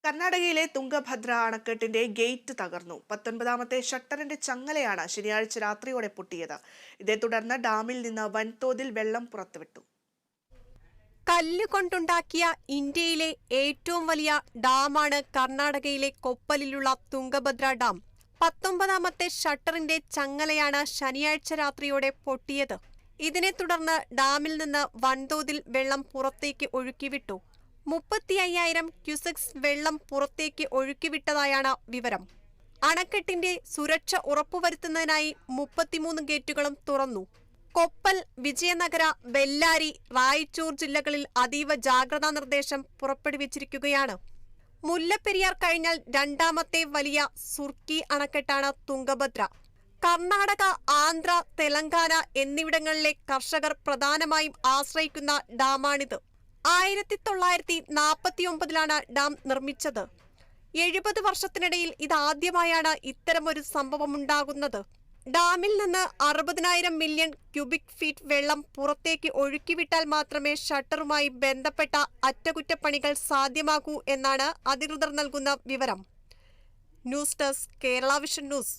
കർണാടകയിലെ തുംഗഭദ്ര അണക്കെട്ടിന്റെ ഗേറ്റ് തകർന്നു. 19ാമത്തെ ഷട്ടറിന്റെ ചങ്ങലയാണ് ശനിയാഴ്ച രാത്രിയോടെ പൊട്ടിയത്. ഇതേ തുടർന്ന് ഡാമിൽ നിന്ന് വൻതോതിൽ വെള്ളം പുറത്തുവിട്ടു. കല്ലുകൊണ്ടുണ്ടാക്കിയ ഇന്ത്യയിലെ ഏറ്റവും വലിയ ഡാമാണ് കർണാടകയിലെ കൊപ്പലിലുള്ള തുംഗഭദ്ര ഡാം. 19ാമത്തെ ഷട്ടറിന്റെ ചങ്ങലയാണ് ശനിയാഴ്ച രാത്രിയോടെ പൊട്ടിയത്. ഇതിനെ തുടർന്ന് ഡാമിൽ നിന്ന് വൻതോതിൽ വെള്ളം പുറത്തേക്ക് ഒഴുക്കിവിട്ടു. 35,000 ക്യൂസെക്സ് വെള്ളം പുറത്തേക്ക് ഒഴുക്കിവിട്ടതായാണ് വിവരം. അണക്കെട്ടിന്റെ സുരക്ഷ ഉറപ്പുവരുത്തുന്നതിനായി 33 ഗേറ്റുകളും തുറന്നു. കൊപ്പൽ, വിജയനഗര, ബെല്ലാരി, റായ്ചൂർ ജില്ലകളിൽ അതീവ ജാഗ്രതാ നിർദ്ദേശം പുറപ്പെടുവിച്ചിരിക്കുകയാണ്. മുല്ലപ്പെരിയാർ കഴിഞ്ഞാൽ രണ്ടാമത്തെ വലിയ സുർക്കി അണക്കെട്ടാണ് തുംഗഭദ്ര. കർണാടക, ആന്ധ്ര, തെലങ്കാന എന്നിവിടങ്ങളിലെ കർഷകർ പ്രധാനമായും ആശ്രയിക്കുന്ന ഡാമാണിത്. 1949-ലാണ് ഡാം നിർമ്മിച്ചത്. 70 വർഷത്തിനിടയിൽ ഇതാദ്യമായാണ് ഇത്തരമൊരു സംഭവമുണ്ടാകുന്നത്. ഡാമിൽ നിന്ന് 60,000 മില്യൺ ക്യൂബിക് ഫീറ്റ് വെള്ളം പുറത്തേക്ക് ഒഴുക്കിവിട്ടാൽ മാത്രമേ ഷട്ടറുമായി ബന്ധപ്പെട്ട അറ്റകുറ്റപ്പണികൾ സാധ്യമാകൂ എന്നാണ് അധികൃതർ നൽകുന്ന വിവരം. News desk, Kerala vision news.